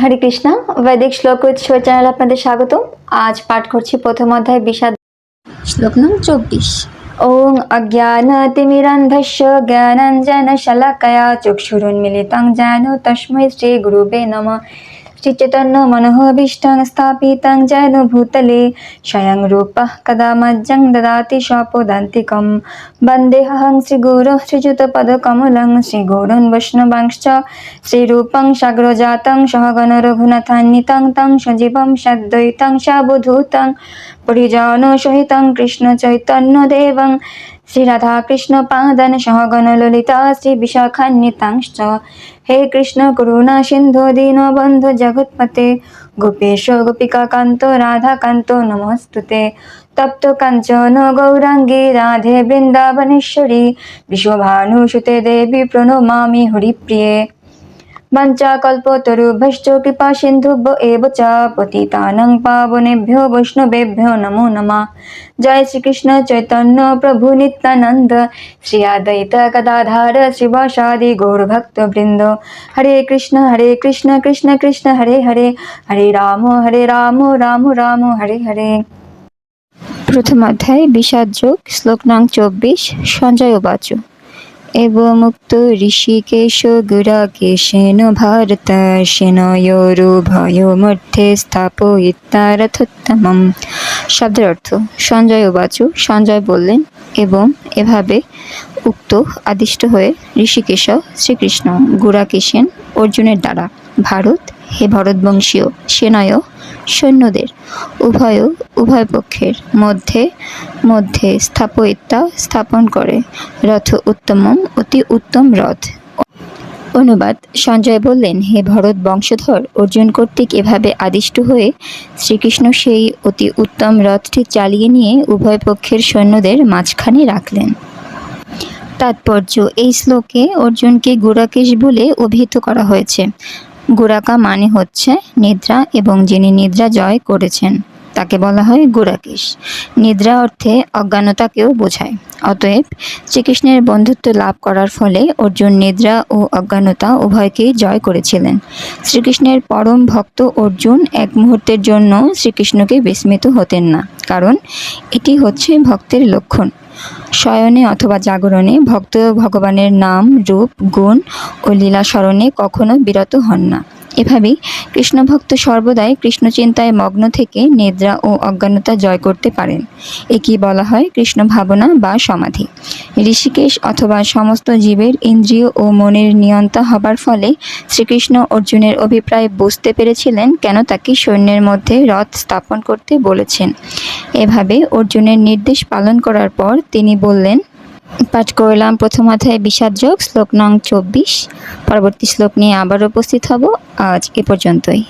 হরে কৃষ্ণ বৈদিক শ্লোক with show channel আপনাদের স্বাগত। আজ পাঠ করছি প্রথম অধ্যায় বিষাদ শ্লোক নং 24। ওং অজ্ঞানতিমিরান্ধস্য জ্ঞানাঞ্জনশলাকয়া চক্ষুরুন্মিলিतं येन তস্मै শ্রীগুরুবে নমঃ। শ্রীচৈতন্য মনোভীষ্টং স্থাপিतं येन ভূতলে স্বয়ং রূপः কদা মজ্জং দদাতি স্বপদান্তিকं। বন্দেহং শ্রীগুরুः শ্রীযুতপদকমलं শ্রীগুরুन् বৈষ্ণবাंश्च শ্রীরূপং সাগ্রজাतं সহগণ রঘুনাথান্বিतं तं সজীবं সদ্বৈतं সাবধূतं পরিজনসহিतं কৃষ্ণ চৈতন্যদেবং শ্রীরাধাকৃষ্ণ পাদান সহগণ ললিতা শ্রী বিশাখান্বিতাংশ্চ। হে কৃষ্ণ করুণা সিন্ধু দীনবন্ধু জগৎপতে গোপেশ গোপিকাকান্ত রাধাকান্ত নমস্তুতে। তপ্ত কাঞ্চন গৌরাঙ্গী রাধে বৃন্দাবনেশ্বরী বিশ্বভানুসুতে দেবী প্রণমামি হরিপ্রিয়ে। বঞ্চাকল্পতরুভ্যশ্চ কৃপা সিন্ধুভ্য এব চ পতিতানাং পাবনেভ্যো বৈষ্ণবেভ্যো নমো নমঃ। জয় শ্রীকৃষ্ণ চৈতন্য প্রভু নিত্যানন্দ শ্রী অদ্বৈত গদাধর শিবাসাদি গৌরভক্তবৃন্দ। হরে কৃষ্ণ কৃষ্ণ কৃষ্ণ হরে হরে, হরে রাম রাম রাম হরে হরে। প্রথম অধ্যায় বিষাদ যোগ শ্লোক নং 24। সঞ্জয় উবাচ এবমুক্ত ঋষিকেশ গুরাকেশেন ভারত সেনয়োরুভয়োর্মধ্যে স্থাপয়িত্বা রথোত্তমম। শব্দের অর্থ। সঞ্জয় উবাচ, সঞ্জয় বললেন, এবং এভাবে উক্ত আদিষ্ট হয়ে ঋষিকেশ শ্রীকৃষ্ণ গুরাকেশেন অর্জুনের দ্বারা ভারত হে ভরতবংশীয় সেনয় সৈন্যদের উভয় পক্ষের মধ্যে মধ্যে স্থাপয়িত্বা স্থাপন করে রথ উত্তমম অতি উত্তম রথ। অনুবাদ। সঞ্জয় বললেন, হে ভরত বংশধর অর্জুন কর্তৃক এভাবে আদিষ্ট হয়ে শ্রীকৃষ্ণ সেই অতি উত্তম রথটি চালিয়ে নিয়ে উভয় পক্ষের সৈন্যদের মাঝখানে রাখলেন। তাৎপর্য। এই শ্লোকে অর্জুনকে গুরাকেশ বলে অভিহিত করা হয়েছে। গুরাকা মানে হচ্ছে নিদ্রা, এবং যিনি নিদ্রা জয় করেছেন তাকে বলা হয় গুরাকেশ। নিদ্রা অর্থে অজ্ঞানতাকেও বোঝায়। অতএব শ্রীকৃষ্ণের বন্ধুত্ব লাভ করার ফলে অর্জুন নিদ্রা ও অজ্ঞানতা উভয়কেই জয় করেছিলেন। শ্রীকৃষ্ণের পরম ভক্ত অর্জুন এক মুহূর্তের জন্য শ্রীকৃষ্ণকে বিস্মিত হতেন না, কারণ এটি হচ্ছে ভক্তের লক্ষণ। শয়নে অথবা জাগরণে ভক্ত ভগবানের নাম, রূপ, গুণ ও লীলা স্মরণে কখনো বিরত হন না। এভাবেই কৃষ্ণভক্ত সর্বদাই কৃষ্ণ চিন্তায় মগ্ন থেকে নিদ্রা ও অজ্ঞানতা জয় করতে পারেন। একেই বলা হয় কৃষ্ণ ভাবনা বা সমাধি। ঋষিকেশ অথবা সমস্ত জীবের ইন্দ্রিয় ও মনের নিয়ন্তা হবার ফলে শ্রীকৃষ্ণ অর্জুনের অভিপ্রায় বুঝতে পেরেছিলেন কেন তাকে সৈন্যের মধ্যে রথ স্থাপন করতে বলেছেন। এভাবে অর্জুনের নির্দেশ পালন করার পর তিনি বললেন। পাঠ করলাম প্রথম অধ্যায় বিষাদ যোগ শ্লোক নং 24। পরবর্তী শ্লোক নিয়ে আবার উপস্থিত হব। আজ এ পর্যন্তই।